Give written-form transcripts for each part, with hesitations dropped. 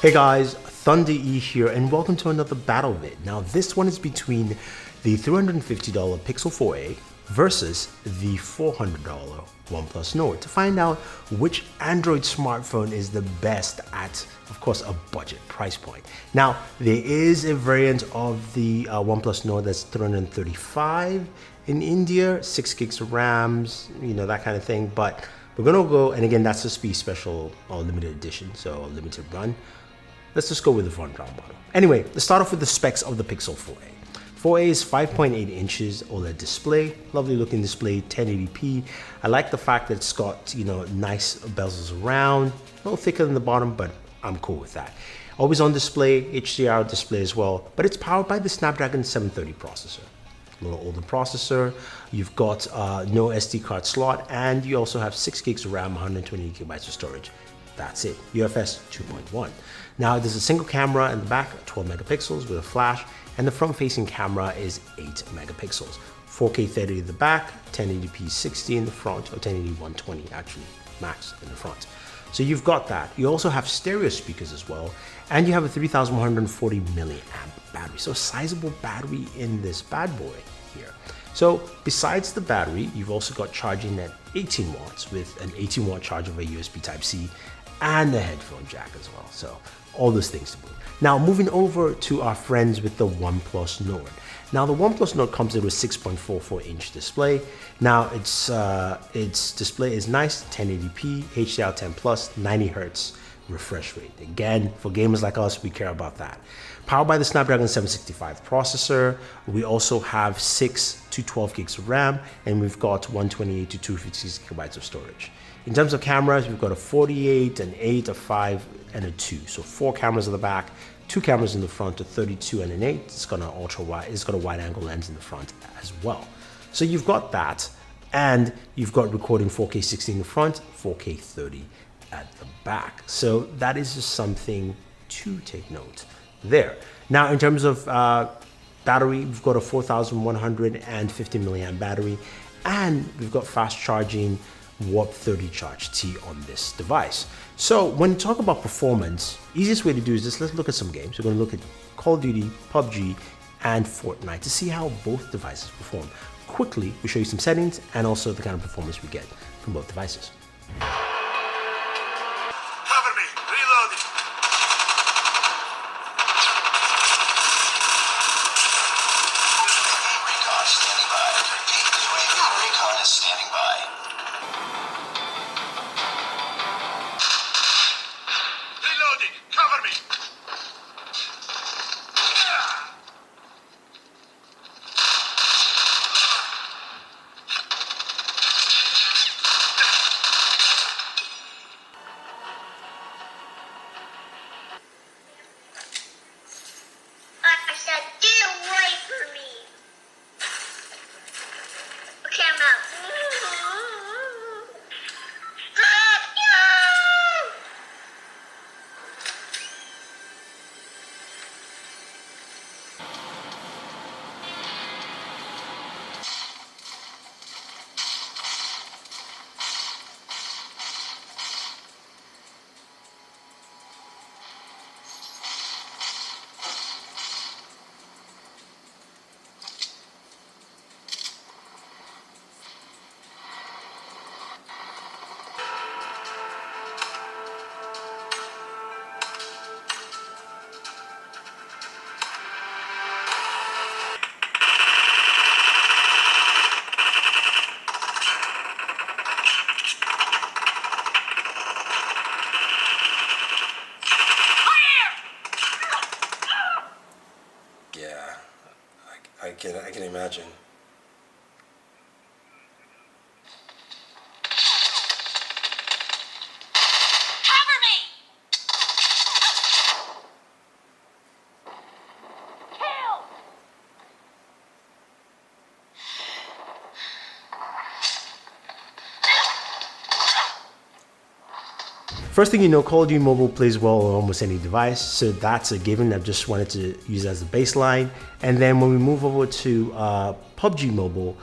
Hey guys, Thunder E here and welcome to another battle vid. Now this one is between the $350 Pixel 4a versus the $400 OnePlus Nord to find out which Android smartphone is the best at, of course, a budget price point. Now there is a variant of the OnePlus Nord that's 335 in India, 6 gigs of RAMs, that kind of thing, but we're gonna go, and again, that's a special or limited edition, so a limited run. Let's just go with the front ground model. Anyway, let's start off with the specs of the Pixel 4a. 4a is 5.8 inches OLED display, lovely looking display, 1080p. I like the fact that it's got, nice bezels around, a little thicker than the bottom, but I'm cool with that. Always on display, HDR display as well, but it's powered by the Snapdragon 730 processor. A little older processor, you've got no SD card slot, and you also have 6 gigs of RAM, 128 gigabytes of storage. That's it, UFS 2.1. Now there's a single camera in the back, 12 megapixels with a flash, and the front-facing camera is 8 megapixels. 4K 30 in the back, 1080p 60 in the front, or 1080 120 actually, max in the front. So you've got that. You also have stereo speakers as well, and you have a 3140 milliamp battery. So a sizable battery in this bad boy here. So besides the battery, you've also got charging at 18 watts with an 18 watt charger via USB Type-C and a headphone jack as well. So all those things to boot. Now moving over to our friends with the OnePlus Nord. Now the OnePlus Nord comes in with 6.44 inch display. Now its display is nice, 1080p, HDR10 plus, 90 Hz refresh rate. Again, for gamers like us, we care about that. Powered by the Snapdragon 765 processor, we also have 6 to 12 gigs of RAM, and we've got 128 to 256 gigabytes of storage. In terms of cameras, we've got a 48, an 8, a 5, and a 2. So 4 cameras in the back, 2 cameras in the front, a 32 and an 8. It's got an ultra wide, it's got a wide angle lens in the front as well. So you've got that, and you've got recording 4K 60 in the front, 4K 30 at the back. So that is just something to take note there. Now in terms of battery, we've got a 4150 milliamp battery, and we've got fast charging Warp 30 Charge T on this device. So when you talk about performance, easiest way to do is just let's look at some games. We're going to look at Call of Duty, PUBG, and Fortnite to see how both devices perform. Quickly, we show you some settings and also the kind of performance we get from both devices. I can imagine. Cover me! Kill! First thing you know, Call of Duty Mobile plays well on almost any device, so that's a given. I just wanted to use it as a baseline. And then when we move over to PUBG Mobile,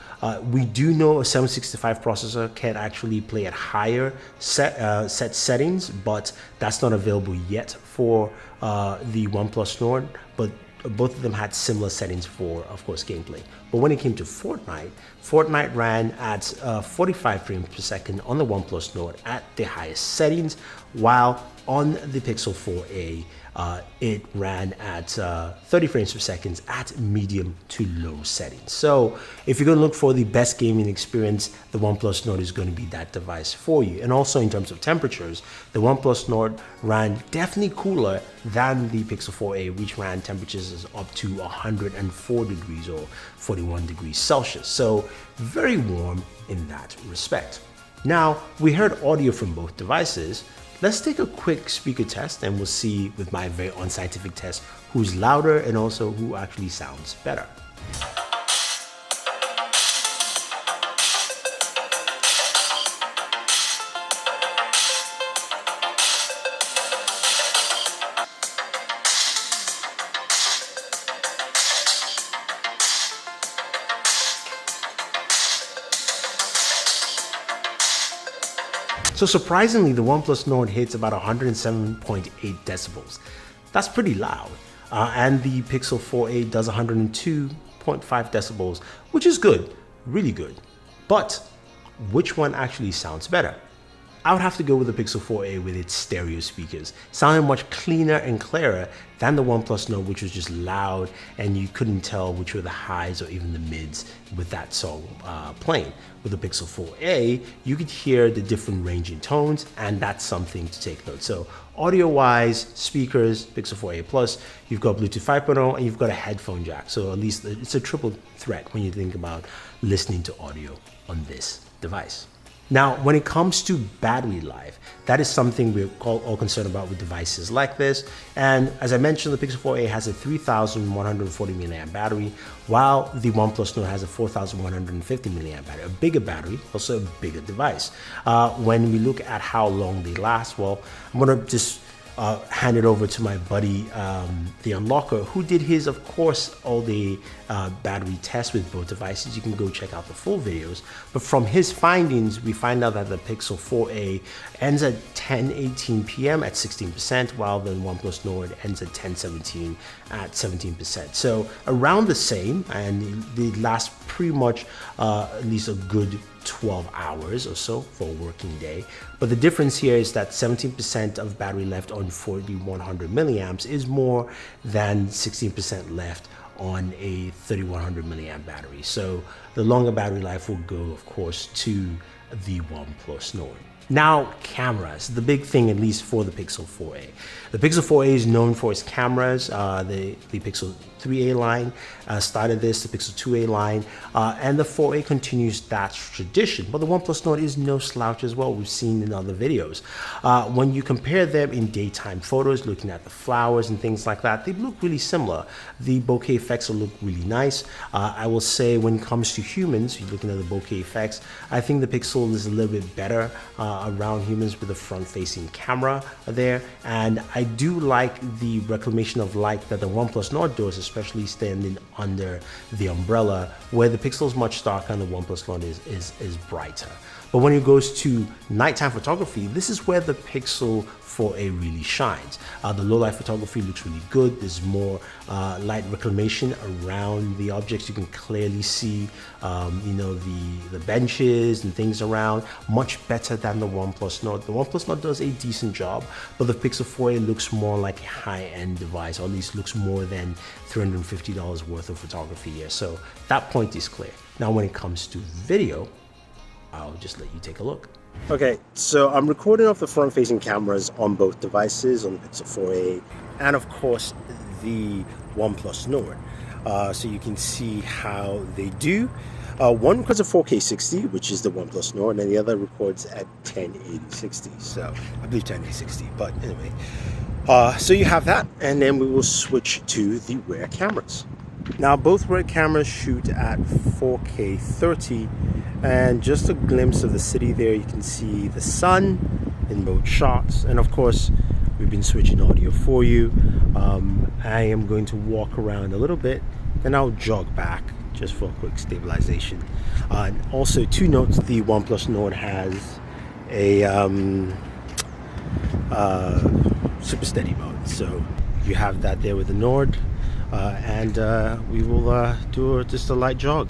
we do know a 765 processor can actually play at higher set settings, but that's not available yet for the OnePlus Nord, but both of them had similar settings for, of course, gameplay. But when it came to Fortnite, Fortnite ran at 45 frames per second on the OnePlus Nord at the highest settings, while on the Pixel 4a, it ran at 30 frames per second at medium to low settings. So if you're going to look for the best gaming experience, the OnePlus Nord is going to be that device for you. And also in terms of temperatures, the OnePlus Nord ran definitely cooler than the Pixel 4a, which ran temperatures up to 104 degrees or 41 degrees Celsius. So very warm in that respect. Now, we heard audio from both devices. Let's take a quick speaker test and we'll see with my very unscientific test who's louder and also who actually sounds better. So surprisingly, the OnePlus Nord hits about 107.8 decibels. That's pretty loud. And the Pixel 4a does 102.5 decibels, which is good, really good. But which one actually sounds better? I would have to go with the Pixel 4a with its stereo speakers. Sounded much cleaner and clearer than the OnePlus Nord, which was just loud and you couldn't tell which were the highs or even the mids with that song playing. With the Pixel 4a, you could hear the different ranging tones, and that's something to take note. So audio-wise, speakers, Pixel 4a Plus, you've got Bluetooth 5.0 and you've got a headphone jack. So at least it's a triple threat when you think about listening to audio on this device. Now, when it comes to battery life, that is something we're all concerned about with devices like this. And as I mentioned, the Pixel 4a has a 3,140 milliamp battery, while the OnePlus Nord has a 4,150 milliamp battery, a bigger battery, also a bigger device. When we look at how long they last, well, I'm gonna just hand it over to my buddy, the Unlocker, who did his, of course, all-day battery test with both devices. You can go check out the full videos. But from his findings, we find out that the Pixel 4a ends at 10:18 p.m. at 16%, while the OnePlus Nord ends at 10:17 at 17%. So around the same, and they last pretty much at least a good 12 hours or so for a working day. But the difference here is that 17% of battery left on 4100 milliamps is more than 16% left on a 3100 milliamp battery. So the longer battery life will go, of course, to the OnePlus Nord. Now, cameras, the big thing, at least for the Pixel 4a. The Pixel 4a is known for its cameras. The Pixel 3a line started this, the Pixel 2a line, and the 4a continues that tradition. But the OnePlus Nord is no slouch as well. We've seen in other videos. When you compare them in daytime photos, looking at the flowers and things like that, they look really similar. The bokeh effects look really nice. I will say when it comes to humans, you're looking at the bokeh effects, I think the Pixel is a little bit better around humans with a front-facing camera there. And I do like the reclamation of light that the OnePlus Nord does, especially standing under the umbrella, where the Pixel is much darker and the OnePlus Nord is brighter. But when it goes to nighttime photography, this is where the Pixel 4a really shines. The low light photography looks really good. There's more light reclamation around the objects. You can clearly see, the benches and things around, much better than the OnePlus Nord. The OnePlus Nord does a decent job, but the Pixel 4a looks more like a high-end device, or at least looks more than $350 worth of photography here. So that point is clear. Now, when it comes to video, I'll just let you take a look. Okay, so I'm recording off the front-facing cameras on both devices, on the Pixel 4a and of course the OnePlus Nord. So you can see how they do. One records at 4K 60, which is the OnePlus Nord, and the other records at 1080 60. So I believe 1080 60, but anyway. So you have that, and then we will switch to the rear cameras. Now both rear cameras shoot at 4K 30, and just a glimpse of the city there. You can see the sun in both shots, and of course we've been switching audio for you. I am going to walk around a little bit, then I'll jog back just for a quick stabilization. And also, two notes: the OnePlus Nord has a super steady mode. So you have that there with the Nord, and we will do just a light jog.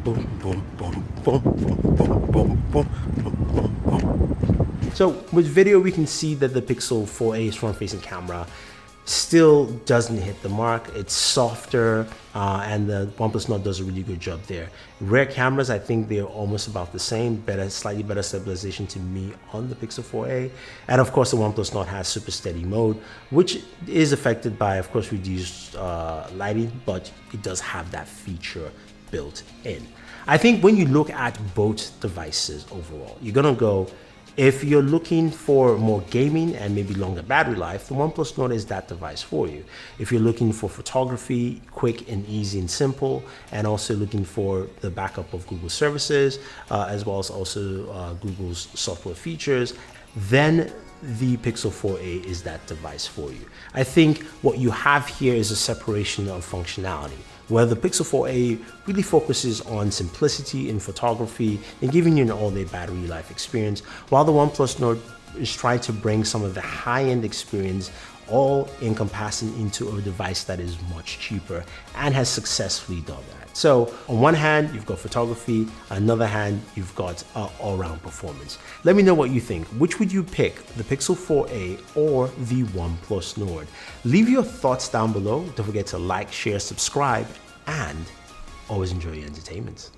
Boom, boom, boom, boom, boom, boom, boom, boom, boom, boom. So with video, we can see that the Pixel 4a's front-facing camera still doesn't hit the mark. It's softer, and the OnePlus Nord does a really good job there. Rear cameras, I think they're almost about the same, slightly better stabilization to me on the Pixel 4a. And of course, the OnePlus Nord has super steady mode, which is affected by, of course, reduced lighting, but it does have that feature built in. I think when you look at both devices overall, you're gonna go, if you're looking for more gaming and maybe longer battery life, the OnePlus Nord is that device for you. If you're looking for photography, quick and easy and simple, and also looking for the backup of Google services, as well as also Google's software features, then the Pixel 4a is that device for you. I think what you have here is a separation of functionality, where the Pixel 4a really focuses on simplicity in photography and giving you an all-day battery life experience, while the OnePlus Nord is trying to bring some of the high-end experience all encompassing into a device that is much cheaper and has successfully done that. So on one hand, you've got photography, on another hand, you've got all-round performance. Let me know what you think. Which would you pick, the Pixel 4a or the OnePlus Nord? Leave your thoughts down below. Don't forget to like, share, subscribe, and always enjoy your entertainment.